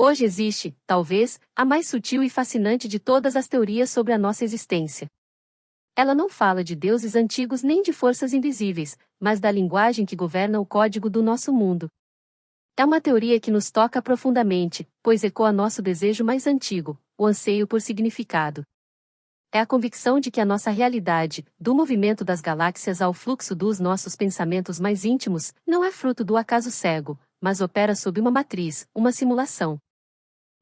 Hoje existe, talvez, a mais sutil e fascinante de todas as teorias sobre a nossa existência. Ela não fala de deuses antigos nem de forças invisíveis, mas da linguagem que governa o código do nosso mundo. É uma teoria que nos toca profundamente, pois ecoa nosso desejo mais antigo, o anseio por significado. É a convicção de que a nossa realidade, do movimento das galáxias ao fluxo dos nossos pensamentos mais íntimos, não é fruto do acaso cego, mas opera sob uma matriz, uma simulação.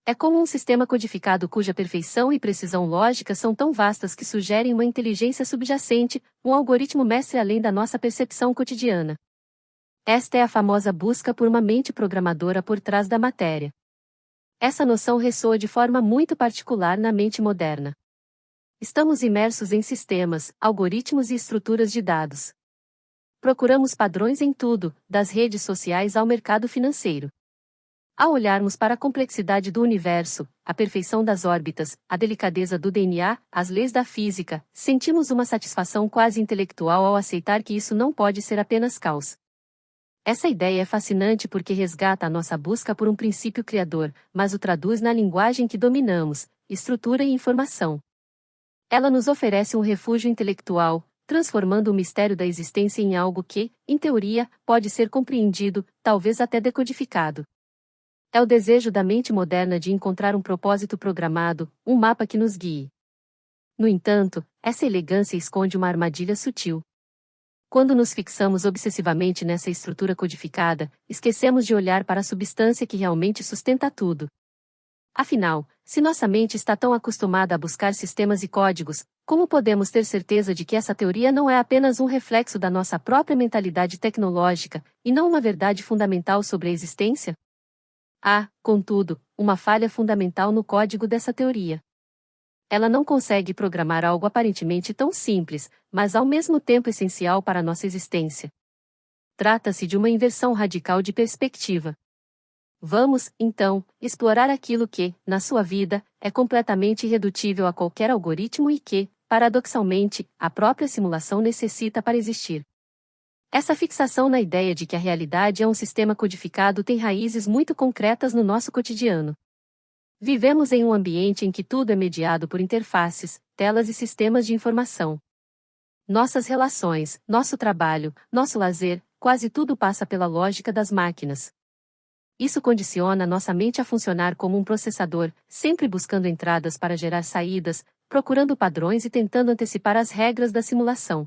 É como um sistema codificado cuja perfeição e precisão lógica são tão vastas que sugerem uma inteligência subjacente, um algoritmo mestre além da nossa percepção cotidiana. Esta é a famosa busca por uma mente programadora por trás da matéria. Essa noção ressoa de forma muito particular na mente moderna. Estamos imersos em sistemas, algoritmos e estruturas de dados. Procuramos padrões em tudo, das redes sociais ao mercado financeiro. Ao olharmos para a complexidade do universo, a perfeição das órbitas, a delicadeza do DNA, as leis da física, sentimos uma satisfação quase intelectual ao aceitar que isso não pode ser apenas caos. Essa ideia é fascinante porque resgata a nossa busca por um princípio criador, mas o traduz na linguagem que dominamos, estrutura e informação. Ela nos oferece um refúgio intelectual, transformando o mistério da existência em algo que, em teoria, pode ser compreendido, talvez até decodificado. É o desejo da mente moderna de encontrar um propósito programado, um mapa que nos guie. No entanto, essa elegância esconde uma armadilha sutil. Quando nos fixamos obsessivamente nessa estrutura codificada, esquecemos de olhar para a substância que realmente sustenta tudo. Afinal, se nossa mente está tão acostumada a buscar sistemas e códigos, como podemos ter certeza de que essa teoria não é apenas um reflexo da nossa própria mentalidade tecnológica, e não uma verdade fundamental sobre a existência? Há, contudo, uma falha fundamental no código dessa teoria. Ela não consegue programar algo aparentemente tão simples, mas ao mesmo tempo essencial para a nossa existência. Trata-se de uma inversão radical de perspectiva. Vamos, então, explorar aquilo que, na sua vida, é completamente irredutível a qualquer algoritmo e que, paradoxalmente, a própria simulação necessita para existir. Essa fixação na ideia de que a realidade é um sistema codificado tem raízes muito concretas no nosso cotidiano. Vivemos em um ambiente em que tudo é mediado por interfaces, telas e sistemas de informação. Nossas relações, nosso trabalho, nosso lazer, quase tudo passa pela lógica das máquinas. Isso condiciona nossa mente a funcionar como um processador, sempre buscando entradas para gerar saídas, procurando padrões e tentando antecipar as regras da simulação.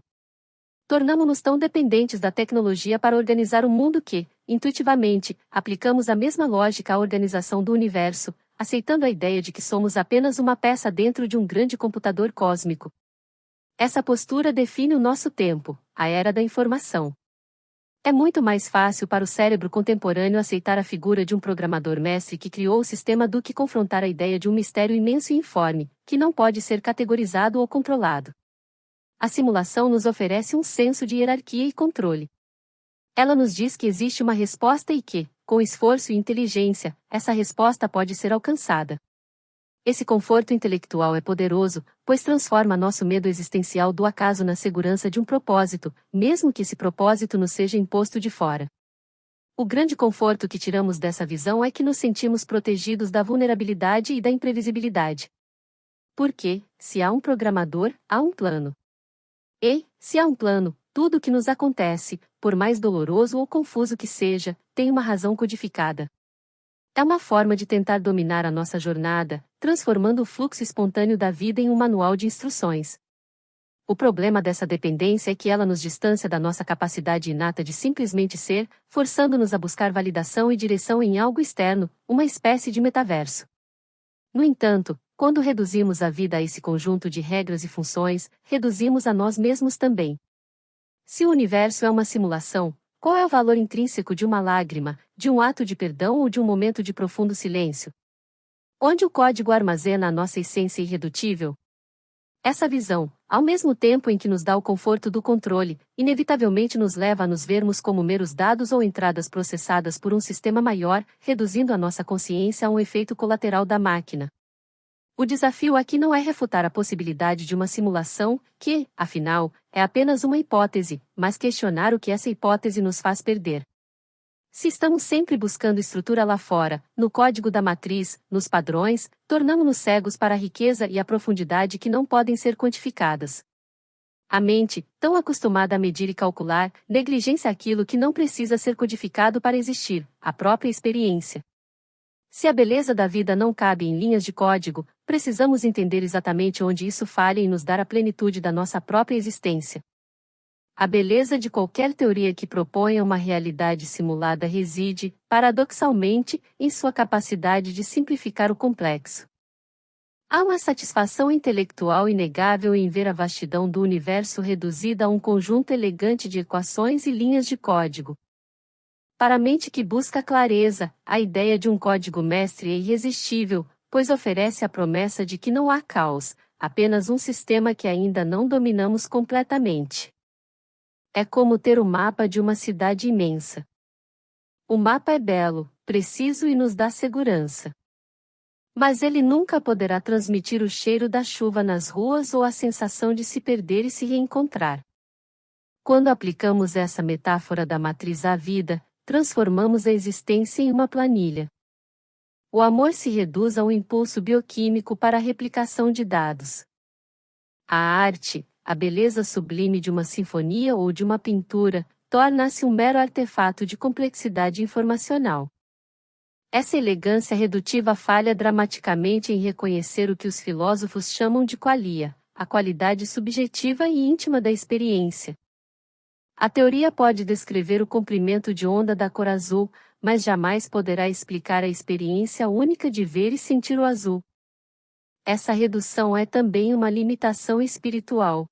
Tornamo-nos tão dependentes da tecnologia para organizar o mundo que, intuitivamente, aplicamos a mesma lógica à organização do universo, aceitando a ideia de que somos apenas uma peça dentro de um grande computador cósmico. Essa postura define o nosso tempo, a era da informação. É muito mais fácil para o cérebro contemporâneo aceitar a figura de um programador mestre que criou o sistema do que confrontar a ideia de um mistério imenso e informe, que não pode ser categorizado ou controlado. A simulação nos oferece um senso de hierarquia e controle. Ela nos diz que existe uma resposta e que, com esforço e inteligência, essa resposta pode ser alcançada. Esse conforto intelectual é poderoso, pois transforma nosso medo existencial do acaso na segurança de um propósito, mesmo que esse propósito nos seja imposto de fora. O grande conforto que tiramos dessa visão é que nos sentimos protegidos da vulnerabilidade e da imprevisibilidade. Porque, se há um programador, há um plano. E, se há um plano, tudo o que nos acontece, por mais doloroso ou confuso que seja, tem uma razão codificada. É uma forma de tentar dominar a nossa jornada, transformando o fluxo espontâneo da vida em um manual de instruções. O problema dessa dependência é que ela nos distancia da nossa capacidade inata de simplesmente ser, forçando-nos a buscar validação e direção em algo externo, uma espécie de metaverso. No entanto, quando reduzimos a vida a esse conjunto de regras e funções, reduzimos a nós mesmos também. Se o universo é uma simulação, qual é o valor intrínseco de uma lágrima, de um ato de perdão ou de um momento de profundo silêncio? Onde o código armazena a nossa essência irredutível? Essa visão, ao mesmo tempo em que nos dá o conforto do controle, inevitavelmente nos leva a nos vermos como meros dados ou entradas processadas por um sistema maior, reduzindo a nossa consciência a um efeito colateral da máquina. O desafio aqui não é refutar a possibilidade de uma simulação, que, afinal, é apenas uma hipótese, mas questionar o que essa hipótese nos faz perder. Se estamos sempre buscando estrutura lá fora, no código da matriz, nos padrões, tornamo-nos cegos para a riqueza e a profundidade que não podem ser quantificadas. A mente, tão acostumada a medir e calcular, negligencia aquilo que não precisa ser codificado para existir, a própria experiência. Se a beleza da vida não cabe em linhas de código, precisamos entender exatamente onde isso falha e nos dar a plenitude da nossa própria existência. A beleza de qualquer teoria que proponha uma realidade simulada reside, paradoxalmente, em sua capacidade de simplificar o complexo. Há uma satisfação intelectual inegável em ver a vastidão do universo reduzida a um conjunto elegante de equações e linhas de código. Para a mente que busca clareza, a ideia de um código mestre é irresistível, pois oferece a promessa de que não há caos, apenas um sistema que ainda não dominamos completamente. É como ter o mapa de uma cidade imensa. O mapa é belo, preciso e nos dá segurança. Mas ele nunca poderá transmitir o cheiro da chuva nas ruas ou a sensação de se perder e se reencontrar. Quando aplicamos essa metáfora da matriz à vida, transformamos a existência em uma planilha. O amor se reduz a um impulso bioquímico para a replicação de dados. A arte, a beleza sublime de uma sinfonia ou de uma pintura, torna-se um mero artefato de complexidade informacional. Essa elegância redutiva falha dramaticamente em reconhecer o que os filósofos chamam de qualia, a qualidade subjetiva e íntima da experiência. A teoria pode descrever o comprimento de onda da cor azul, mas jamais poderá explicar a experiência única de ver e sentir o azul. Essa redução é também uma limitação espiritual.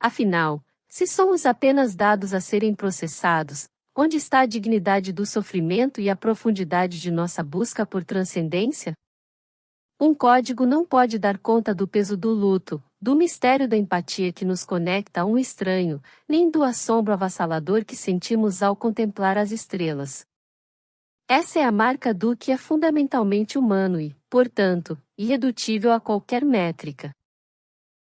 Afinal, se somos apenas dados a serem processados, onde está a dignidade do sofrimento e a profundidade de nossa busca por transcendência? Um código não pode dar conta do peso do luto, do mistério da empatia que nos conecta a um estranho, nem do assombro avassalador que sentimos ao contemplar as estrelas. Essa é a marca do que é fundamentalmente humano e, portanto, irredutível a qualquer métrica.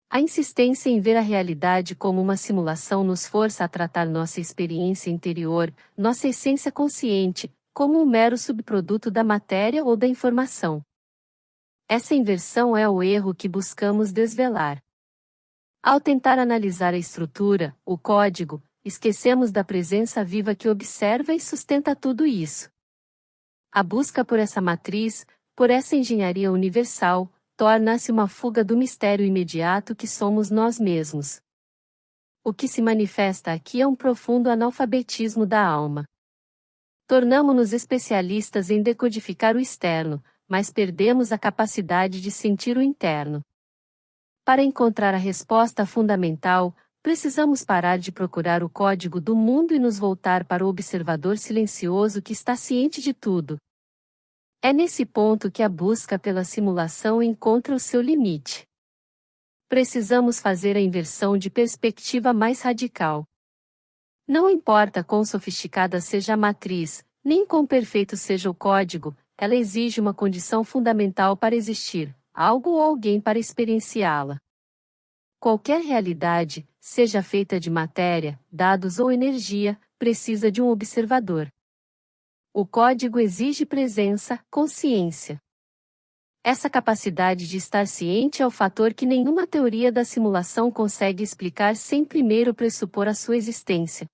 A insistência em ver a realidade como uma simulação nos força a tratar nossa experiência interior, nossa essência consciente, como um mero subproduto da matéria ou da informação. Essa inversão é o erro que buscamos desvelar. Ao tentar analisar a estrutura, o código, esquecemos da presença viva que observa e sustenta tudo isso. A busca por essa matriz, por essa engenharia universal, torna-se uma fuga do mistério imediato que somos nós mesmos. O que se manifesta aqui é um profundo analfabetismo da alma. Tornamo-nos especialistas em decodificar o externo, mas perdemos a capacidade de sentir o interno. Para encontrar a resposta fundamental, precisamos parar de procurar o código do mundo e nos voltar para o observador silencioso que está ciente de tudo. É nesse ponto que a busca pela simulação encontra o seu limite. Precisamos fazer a inversão de perspectiva mais radical. Não importa quão sofisticada seja a matriz, nem quão perfeito seja o código, ela exige uma condição fundamental para existir, algo ou alguém para experienciá-la. Qualquer realidade, seja feita de matéria, dados ou energia, precisa de um observador. O código exige presença, consciência. Essa capacidade de estar ciente é o fator que nenhuma teoria da simulação consegue explicar sem primeiro pressupor a sua existência.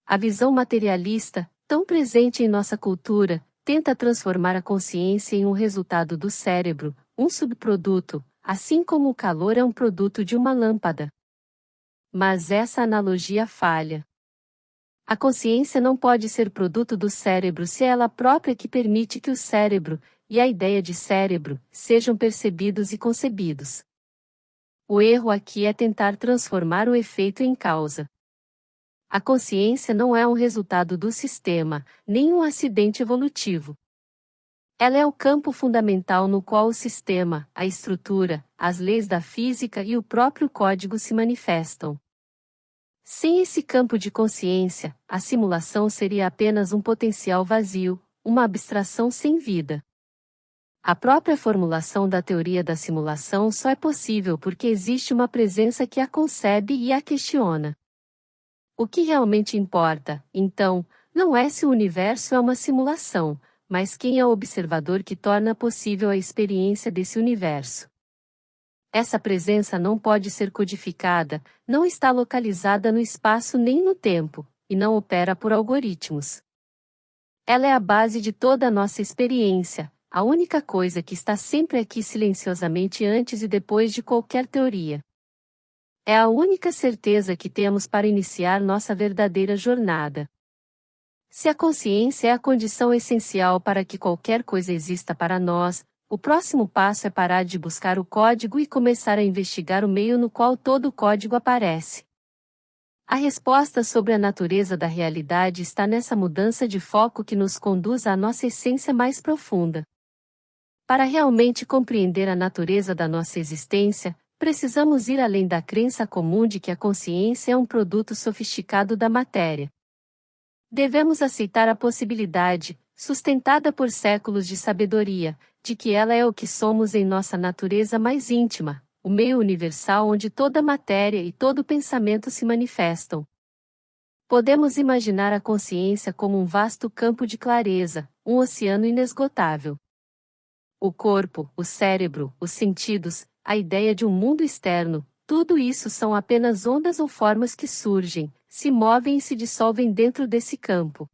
A visão materialista, tão presente em nossa cultura, tenta transformar a consciência em um resultado do cérebro, um subproduto, assim como o calor é um produto de uma lâmpada. Mas essa analogia falha. A consciência não pode ser produto do cérebro se é ela própria que permite que o cérebro, e a ideia de cérebro, sejam percebidos e concebidos. O erro aqui é tentar transformar o efeito em causa. A consciência não é um resultado do sistema, nem um acidente evolutivo. Ela é o campo fundamental no qual o sistema, a estrutura, as leis da física e o próprio código se manifestam. Sem esse campo de consciência, a simulação seria apenas um potencial vazio, uma abstração sem vida. A própria formulação da teoria da simulação só é possível porque existe uma presença que a concebe e a questiona. O que realmente importa, então, não é se o universo é uma simulação, mas quem é o observador que torna possível a experiência desse universo. Essa presença não pode ser codificada, não está localizada no espaço nem no tempo, e não opera por algoritmos. Ela é a base de toda a nossa experiência, a única coisa que está sempre aqui silenciosamente antes e depois de qualquer teoria. É a única certeza que temos para iniciar nossa verdadeira jornada. Se a consciência é a condição essencial para que qualquer coisa exista para nós, o próximo passo é parar de buscar o código e começar a investigar o meio no qual todo o código aparece. A resposta sobre a natureza da realidade está nessa mudança de foco que nos conduz à nossa essência mais profunda. Para realmente compreender a natureza da nossa existência, precisamos ir além da crença comum de que a consciência é um produto sofisticado da matéria. Devemos aceitar a possibilidade, sustentada por séculos de sabedoria, de que ela é o que somos em nossa natureza mais íntima, o meio universal onde toda matéria e todo pensamento se manifestam. Podemos imaginar a consciência como um vasto campo de clareza, um oceano inesgotável. O corpo, o cérebro, os sentidos, a ideia de um mundo externo, tudo isso são apenas ondas ou formas que surgem, se movem e se dissolvem dentro desse campo.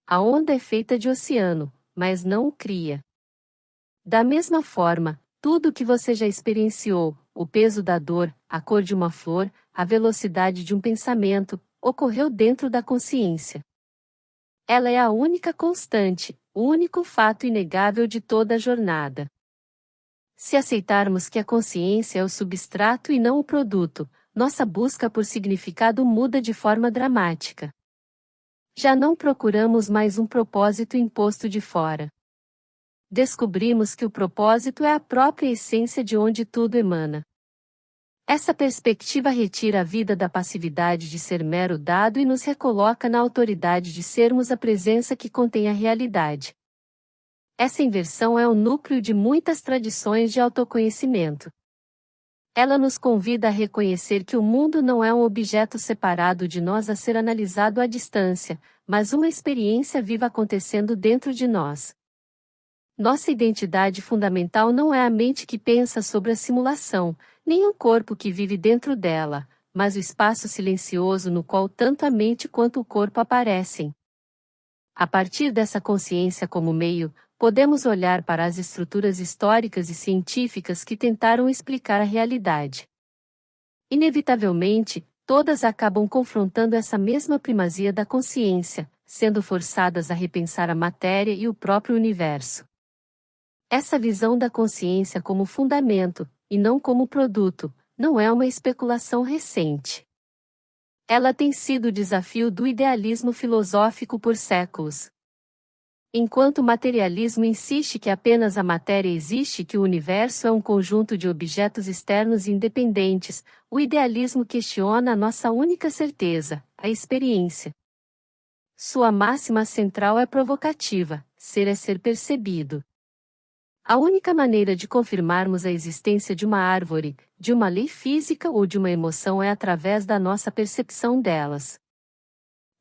A onda é feita de oceano, mas não o cria. Da mesma forma, tudo o que você já experienciou, o peso da dor, a cor de uma flor, a velocidade de um pensamento, ocorreu dentro da consciência. Ela é a única constante, o único fato inegável de toda a jornada. Se aceitarmos que a consciência é o substrato e não o produto, nossa busca por significado muda de forma dramática. Já não procuramos mais um propósito imposto de fora. Descobrimos que o propósito é a própria essência de onde tudo emana. Essa perspectiva retira a vida da passividade de ser mero dado e nos recoloca na autoridade de sermos a presença que contém a realidade. Essa inversão é o núcleo de muitas tradições de autoconhecimento. Ela nos convida a reconhecer que o mundo não é um objeto separado de nós a ser analisado à distância, mas uma experiência viva acontecendo dentro de nós. Nossa identidade fundamental não é a mente que pensa sobre a simulação, nem o corpo que vive dentro dela, mas o espaço silencioso no qual tanto a mente quanto o corpo aparecem. A partir dessa consciência como meio, podemos olhar para as estruturas históricas e científicas que tentaram explicar a realidade. Inevitavelmente, todas acabam confrontando essa mesma primazia da consciência, sendo forçadas a repensar a matéria e o próprio universo. Essa visão da consciência como fundamento, e não como produto, não é uma especulação recente. Ela tem sido o desafio do idealismo filosófico por séculos. Enquanto o materialismo insiste que apenas a matéria existe e que o universo é um conjunto de objetos externos independentes, o idealismo questiona a nossa única certeza, a experiência. Sua máxima central é provocativa: ser é ser percebido. A única maneira de confirmarmos a existência de uma árvore, de uma lei física ou de uma emoção é através da nossa percepção delas.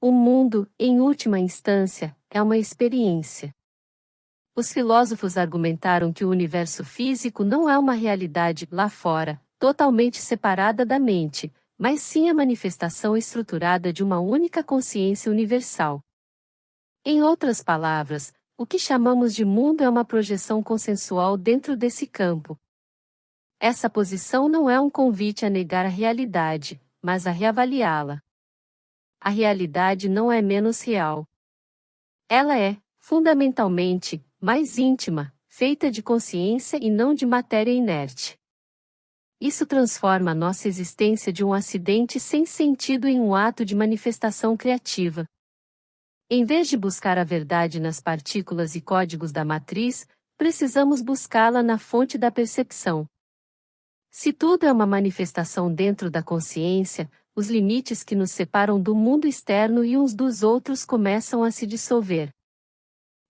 O mundo, em última instância, é uma experiência. Os filósofos argumentaram que o universo físico não é uma realidade lá fora, totalmente separada da mente, mas sim a manifestação estruturada de uma única consciência universal. Em outras palavras, o que chamamos de mundo é uma projeção consensual dentro desse campo. Essa posição não é um convite a negar a realidade, mas a reavaliá-la. A realidade não é menos real. Ela é, fundamentalmente, mais íntima, feita de consciência e não de matéria inerte. Isso transforma a nossa existência de um acidente sem sentido em um ato de manifestação criativa. Em vez de buscar a verdade nas partículas e códigos da matriz, precisamos buscá-la na fonte da percepção. Se tudo é uma manifestação dentro da consciência, os limites que nos separam do mundo externo e uns dos outros começam a se dissolver.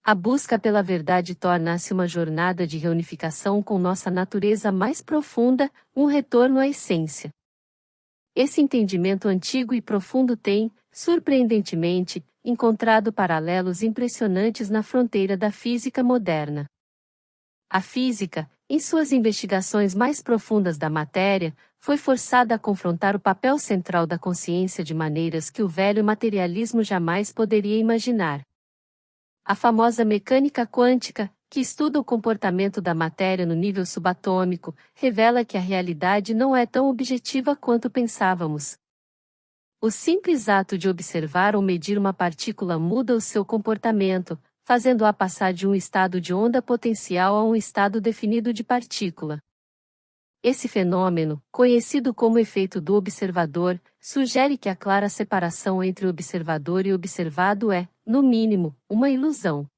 A busca pela verdade torna-se uma jornada de reunificação com nossa natureza mais profunda, um retorno à essência. Esse entendimento antigo e profundo tem, surpreendentemente, encontrado paralelos impressionantes na fronteira da física moderna. A física, em suas investigações mais profundas da matéria, foi forçada a confrontar o papel central da consciência de maneiras que o velho materialismo jamais poderia imaginar. A famosa mecânica quântica, que estuda o comportamento da matéria no nível subatômico, revela que a realidade não é tão objetiva quanto pensávamos. O simples ato de observar ou medir uma partícula muda o seu comportamento, fazendo-a passar de um estado de onda potencial a um estado definido de partícula. Esse fenômeno, conhecido como efeito do observador, sugere que a clara separação entre o observador e o observado é, no mínimo, uma ilusão.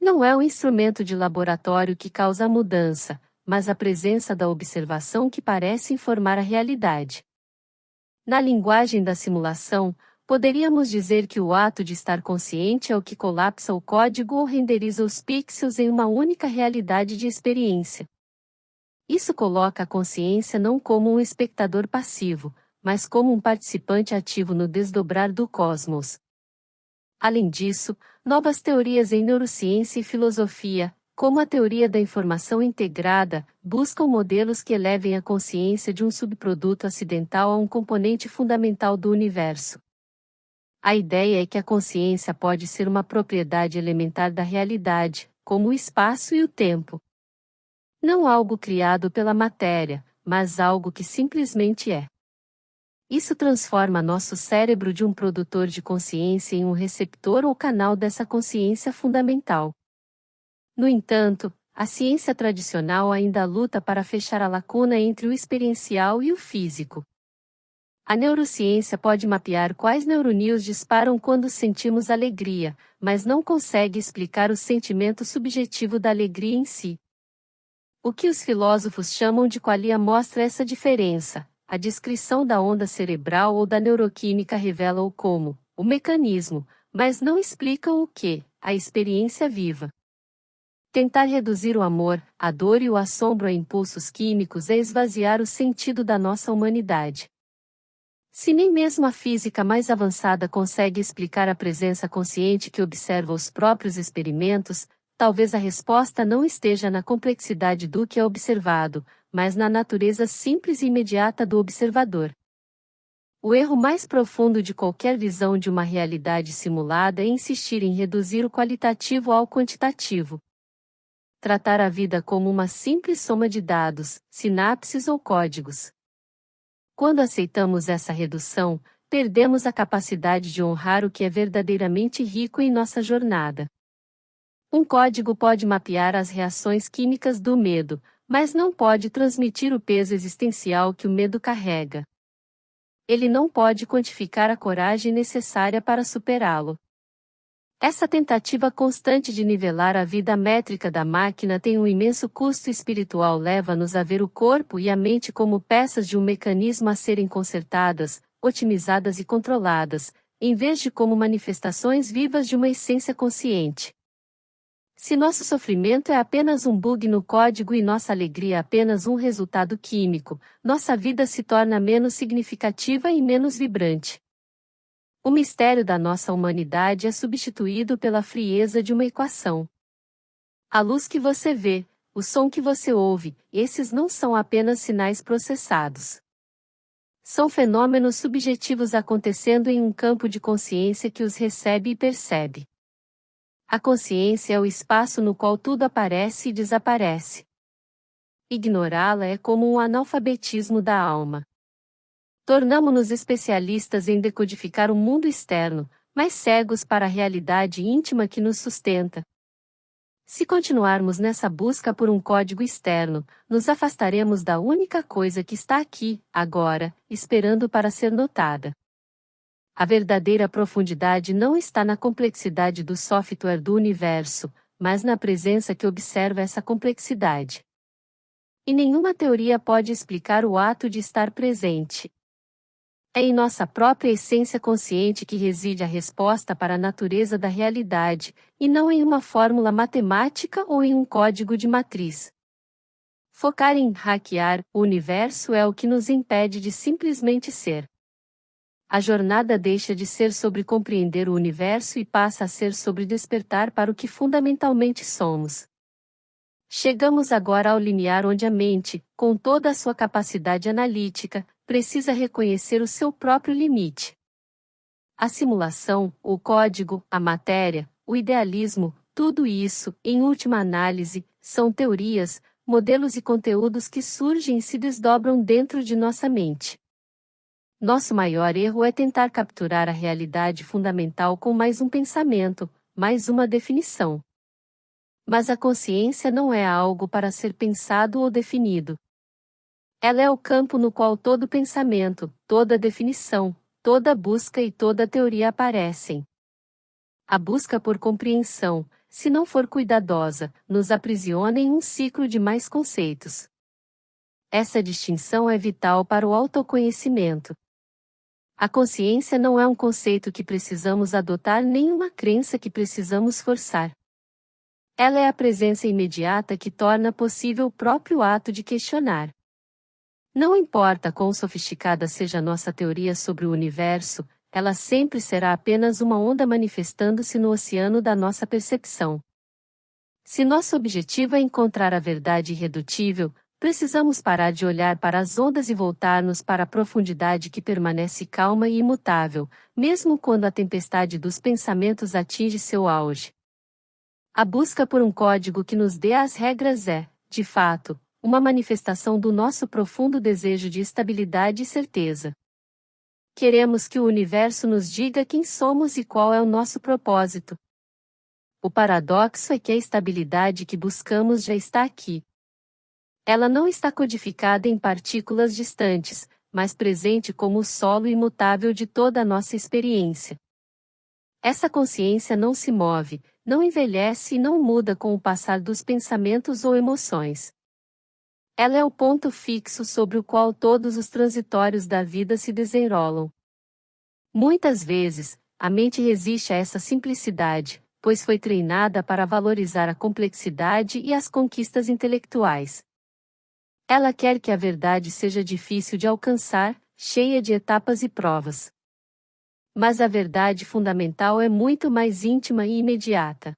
Não é o instrumento de laboratório que causa a mudança, mas a presença da observação que parece informar a realidade. Na linguagem da simulação, poderíamos dizer que o ato de estar consciente é o que colapsa o código ou renderiza os pixels em uma única realidade de experiência. Isso coloca a consciência não como um espectador passivo, mas como um participante ativo no desdobrar do cosmos. Além disso, novas teorias em neurociência e filosofia, como a teoria da informação integrada, buscam modelos que elevem a consciência de um subproduto acidental a um componente fundamental do universo. A ideia é que a consciência pode ser uma propriedade elementar da realidade, como o espaço e o tempo. Não algo criado pela matéria, mas algo que simplesmente é. Isso transforma nosso cérebro de um produtor de consciência em um receptor ou canal dessa consciência fundamental. No entanto, a ciência tradicional ainda luta para fechar a lacuna entre o experiencial e o físico. A neurociência pode mapear quais neurônios disparam quando sentimos alegria, mas não consegue explicar o sentimento subjetivo da alegria em si. O que os filósofos chamam de qualia mostra essa diferença. A descrição da onda cerebral ou da neuroquímica revela o como, o mecanismo, mas não explica o que, a experiência viva. Tentar reduzir o amor, a dor e o assombro a impulsos químicos é esvaziar o sentido da nossa humanidade. Se nem mesmo a física mais avançada consegue explicar a presença consciente que observa os próprios experimentos, talvez a resposta não esteja na complexidade do que é observado, mas na natureza simples e imediata do observador. O erro mais profundo de qualquer visão de uma realidade simulada é insistir em reduzir o qualitativo ao quantitativo. Tratar a vida como uma simples soma de dados, sinapses ou códigos. Quando aceitamos essa redução, perdemos a capacidade de honrar o que é verdadeiramente rico em nossa jornada. Um código pode mapear as reações químicas do medo, mas não pode transmitir o peso existencial que o medo carrega. Ele não pode quantificar a coragem necessária para superá-lo. Essa tentativa constante de nivelar a vida métrica da máquina tem um imenso custo espiritual, leva-nos a ver o corpo e a mente como peças de um mecanismo a serem consertadas, otimizadas e controladas, em vez de como manifestações vivas de uma essência consciente. Se nosso sofrimento é apenas um bug no código e nossa alegria apenas um resultado químico, nossa vida se torna menos significativa e menos vibrante. O mistério da nossa humanidade é substituído pela frieza de uma equação. A luz que você vê, o som que você ouve, esses não são apenas sinais processados. São fenômenos subjetivos acontecendo em um campo de consciência que os recebe e percebe. A consciência é o espaço no qual tudo aparece e desaparece. Ignorá-la é como um analfabetismo da alma. Tornamo-nos especialistas em decodificar o mundo externo, mas cegos para a realidade íntima que nos sustenta. Se continuarmos nessa busca por um código externo, nos afastaremos da única coisa que está aqui, agora, esperando para ser notada. A verdadeira profundidade não está na complexidade do software do universo, mas na presença que observa essa complexidade. E nenhuma teoria pode explicar o ato de estar presente. É em nossa própria essência consciente que reside a resposta para a natureza da realidade, e não em uma fórmula matemática ou em um código de matriz. Focar em hackear o universo é o que nos impede de simplesmente ser. A jornada deixa de ser sobre compreender o universo e passa a ser sobre despertar para o que fundamentalmente somos. Chegamos agora ao limiar onde a mente, com toda a sua capacidade analítica, precisa reconhecer o seu próprio limite. A simulação, o código, a matéria, o idealismo, tudo isso, em última análise, são teorias, modelos e conteúdos que surgem e se desdobram dentro de nossa mente. Nosso maior erro é tentar capturar a realidade fundamental com mais um pensamento, mais uma definição. Mas a consciência não é algo para ser pensado ou definido. Ela é o campo no qual todo pensamento, toda definição, toda busca e toda teoria aparecem. A busca por compreensão, se não for cuidadosa, nos aprisiona em um ciclo de mais conceitos. Essa distinção é vital para o autoconhecimento. A consciência não é um conceito que precisamos adotar nem uma crença que precisamos forçar. Ela é a presença imediata que torna possível o próprio ato de questionar. Não importa quão sofisticada seja nossa teoria sobre o universo, ela sempre será apenas uma onda manifestando-se no oceano da nossa percepção. Se nosso objetivo é encontrar a verdade irredutível, precisamos parar de olhar para as ondas e voltar-nos para a profundidade que permanece calma e imutável, mesmo quando a tempestade dos pensamentos atinge seu auge. A busca por um código que nos dê as regras é, de fato, uma manifestação do nosso profundo desejo de estabilidade e certeza. Queremos que o universo nos diga quem somos e qual é o nosso propósito. O paradoxo é que a estabilidade que buscamos já está aqui. Ela não está codificada em partículas distantes, mas presente como o solo imutável de toda a nossa experiência. Essa consciência não se move, não envelhece e não muda com o passar dos pensamentos ou emoções. Ela é o ponto fixo sobre o qual todos os transitórios da vida se desenrolam. Muitas vezes, a mente resiste a essa simplicidade, pois foi treinada para valorizar a complexidade e as conquistas intelectuais. Ela quer que a verdade seja difícil de alcançar, cheia de etapas e provas. Mas a verdade fundamental é muito mais íntima e imediata.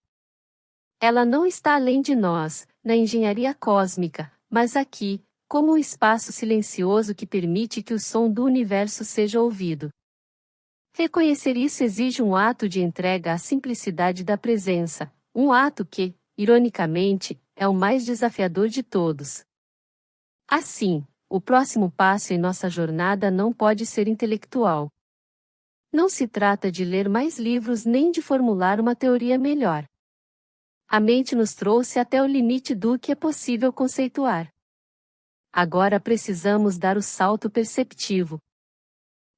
Ela não está além de nós, na engenharia cósmica, mas aqui, como um espaço silencioso que permite que o som do universo seja ouvido. Reconhecer isso exige um ato de entrega à simplicidade da presença, um ato que, ironicamente, é o mais desafiador de todos. Assim, o próximo passo em nossa jornada não pode ser intelectual. Não se trata de ler mais livros nem de formular uma teoria melhor. A mente nos trouxe até o limite do que é possível conceituar. Agora precisamos dar o salto perceptivo.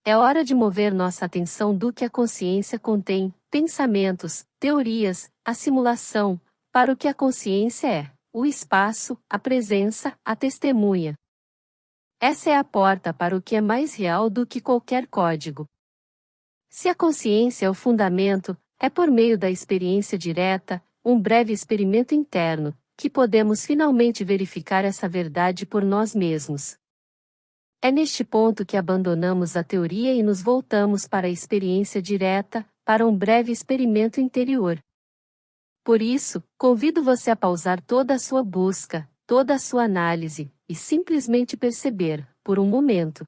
É hora de mover nossa atenção do que a consciência contém, pensamentos, teorias, a simulação, para o que a consciência é, o espaço, a presença, a testemunha. Essa é a porta para o que é mais real do que qualquer código. Se a consciência é o fundamento, é por meio da experiência direta, um breve experimento interno, que podemos finalmente verificar essa verdade por nós mesmos. É neste ponto que abandonamos a teoria e nos voltamos para a experiência direta, para um breve experimento interior. Por isso, convido você a pausar toda a sua busca, toda a sua análise, e simplesmente perceber, por um momento.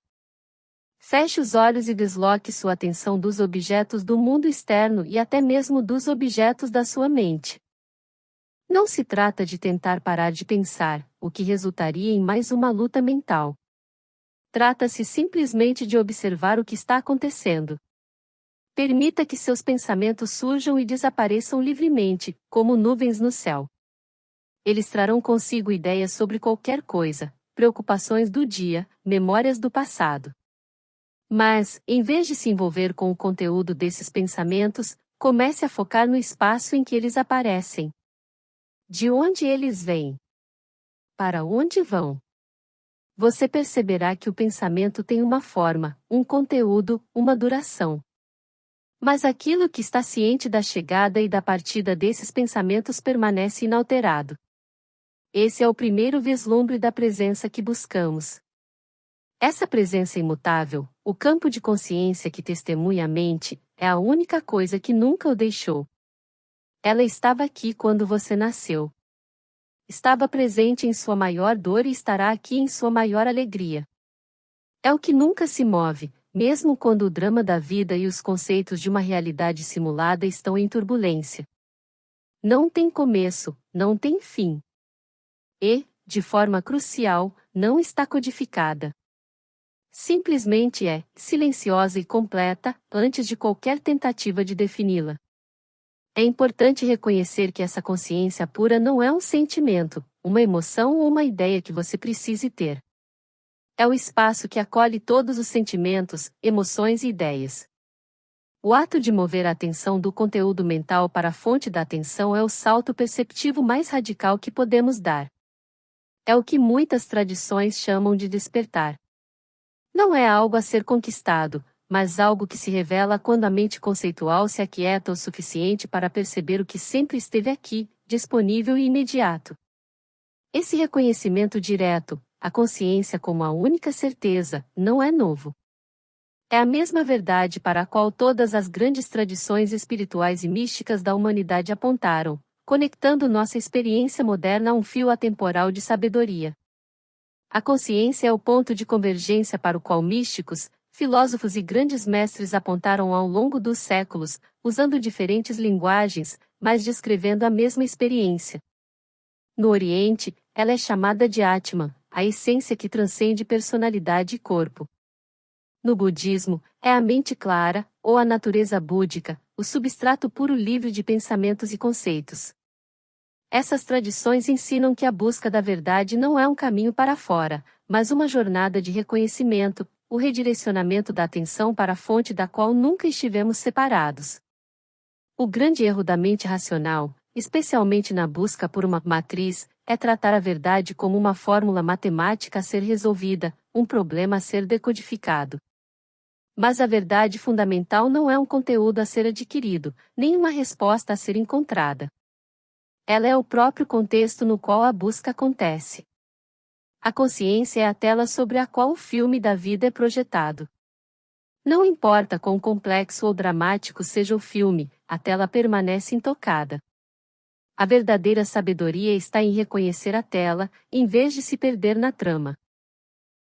Feche os olhos e desloque sua atenção dos objetos do mundo externo e até mesmo dos objetos da sua mente. Não se trata de tentar parar de pensar, o que resultaria em mais uma luta mental. Trata-se simplesmente de observar o que está acontecendo. Permita que seus pensamentos surjam e desapareçam livremente, como nuvens no céu. Eles trarão consigo ideias sobre qualquer coisa, preocupações do dia, memórias do passado. Mas, em vez de se envolver com o conteúdo desses pensamentos, comece a focar no espaço em que eles aparecem. De onde eles vêm? Para onde vão? Você perceberá que o pensamento tem uma forma, um conteúdo, uma duração. Mas aquilo que está ciente da chegada e da partida desses pensamentos permanece inalterado. Esse é o primeiro vislumbre da presença que buscamos. Essa presença imutável, o campo de consciência que testemunha a mente, é a única coisa que nunca o deixou. Ela estava aqui quando você nasceu. Estava presente em sua maior dor e estará aqui em sua maior alegria. É o que nunca se move, mesmo quando o drama da vida e os conceitos de uma realidade simulada estão em turbulência. Não tem começo, não tem fim. E, de forma crucial, não está codificada. Simplesmente é, silenciosa e completa, antes de qualquer tentativa de defini-la. É importante reconhecer que essa consciência pura não é um sentimento, uma emoção ou uma ideia que você precise ter. É o espaço que acolhe todos os sentimentos, emoções e ideias. O ato de mover a atenção do conteúdo mental para a fonte da atenção é o salto perceptivo mais radical que podemos dar. É o que muitas tradições chamam de despertar. Não é algo a ser conquistado, mas algo que se revela quando a mente conceitual se aquieta o suficiente para perceber o que sempre esteve aqui, disponível e imediato. Esse reconhecimento direto, a consciência como a única certeza, não é novo. É a mesma verdade para a qual todas as grandes tradições espirituais e místicas da humanidade apontaram, conectando nossa experiência moderna a um fio atemporal de sabedoria. A consciência é o ponto de convergência para o qual místicos, filósofos e grandes mestres apontaram ao longo dos séculos, usando diferentes linguagens, mas descrevendo a mesma experiência. No Oriente, ela é chamada de Atman, a essência que transcende personalidade e corpo. No budismo, é a mente clara, ou a natureza búdica, o substrato puro livre de pensamentos e conceitos. Essas tradições ensinam que a busca da verdade não é um caminho para fora, mas uma jornada de reconhecimento, o redirecionamento da atenção para a fonte da qual nunca estivemos separados. O grande erro da mente racional, especialmente na busca por uma matriz, é tratar a verdade como uma fórmula matemática a ser resolvida, um problema a ser decodificado. Mas a verdade fundamental não é um conteúdo a ser adquirido, nem uma resposta a ser encontrada. Ela é o próprio contexto no qual a busca acontece. A consciência é a tela sobre a qual o filme da vida é projetado. Não importa quão complexo ou dramático seja o filme, a tela permanece intocada. A verdadeira sabedoria está em reconhecer a tela, em vez de se perder na trama.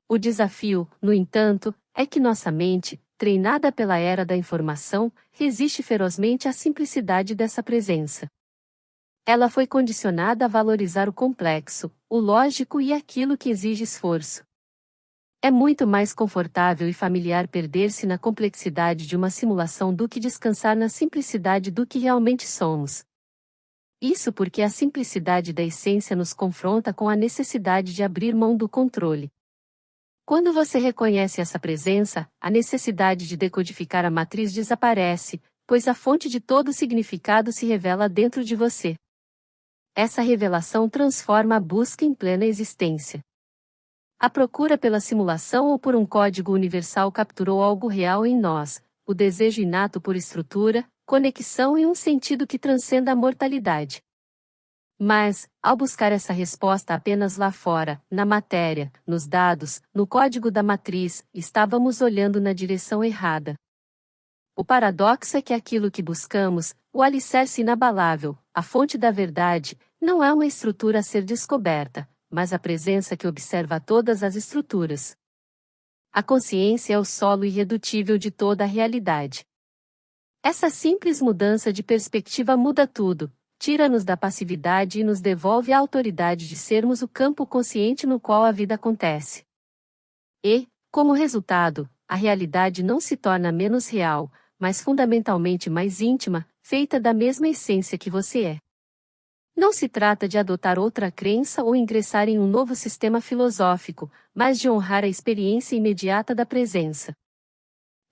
O desafio, no entanto, é que nossa mente, treinada pela era da informação, resiste ferozmente à simplicidade dessa presença. Ela foi condicionada a valorizar o complexo, o lógico e aquilo que exige esforço. É muito mais confortável e familiar perder-se na complexidade de uma simulação do que descansar na simplicidade do que realmente somos. Isso porque a simplicidade da essência nos confronta com a necessidade de abrir mão do controle. Quando você reconhece essa presença, a necessidade de decodificar a matriz desaparece, pois a fonte de todo significado se revela dentro de você. Essa revelação transforma a busca em plena existência. A procura pela simulação ou por um código universal capturou algo real em nós, o desejo inato por estrutura, conexão e um sentido que transcenda a mortalidade. Mas, ao buscar essa resposta apenas lá fora, na matéria, nos dados, no código da matriz, estávamos olhando na direção errada. O paradoxo é que aquilo que buscamos, o alicerce inabalável, a fonte da verdade, não é uma estrutura a ser descoberta, mas a presença que observa todas as estruturas. A consciência é o solo irredutível de toda a realidade. Essa simples mudança de perspectiva muda tudo. Tira-nos da passividade e nos devolve a autoridade de sermos o campo consciente no qual a vida acontece. E, como resultado, a realidade não se torna menos real, mas fundamentalmente mais íntima, feita da mesma essência que você é. Não se trata de adotar outra crença ou ingressar em um novo sistema filosófico, mas de honrar a experiência imediata da presença.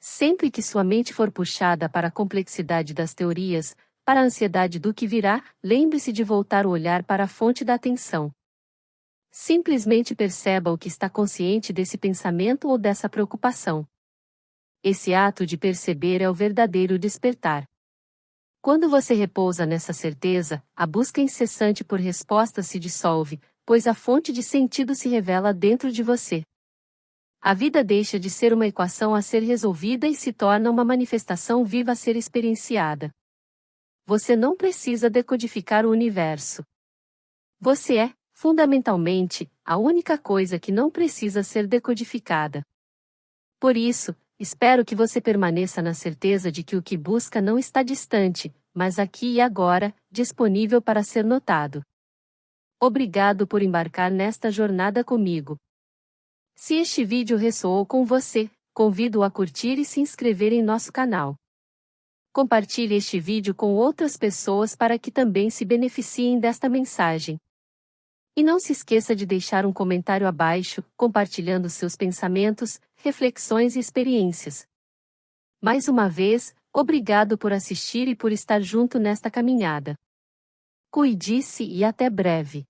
Sempre que sua mente for puxada para a complexidade das teorias, para a ansiedade do que virá, lembre-se de voltar o olhar para a fonte da atenção. Simplesmente perceba o que está consciente desse pensamento ou dessa preocupação. Esse ato de perceber é o verdadeiro despertar. Quando você repousa nessa certeza, a busca incessante por respostas se dissolve, pois a fonte de sentido se revela dentro de você. A vida deixa de ser uma equação a ser resolvida e se torna uma manifestação viva a ser experienciada. Você não precisa decodificar o universo. Você é, fundamentalmente, a única coisa que não precisa ser decodificada. Por isso, espero que você permaneça na certeza de que o que busca não está distante, mas aqui e agora, disponível para ser notado. Obrigado por embarcar nesta jornada comigo. Se este vídeo ressoou com você, convido-o a curtir e se inscrever em nosso canal. Compartilhe este vídeo com outras pessoas para que também se beneficiem desta mensagem. E não se esqueça de deixar um comentário abaixo, compartilhando seus pensamentos, reflexões e experiências. Mais uma vez, obrigado por assistir e por estar junto nesta caminhada. Cuide-se e até breve.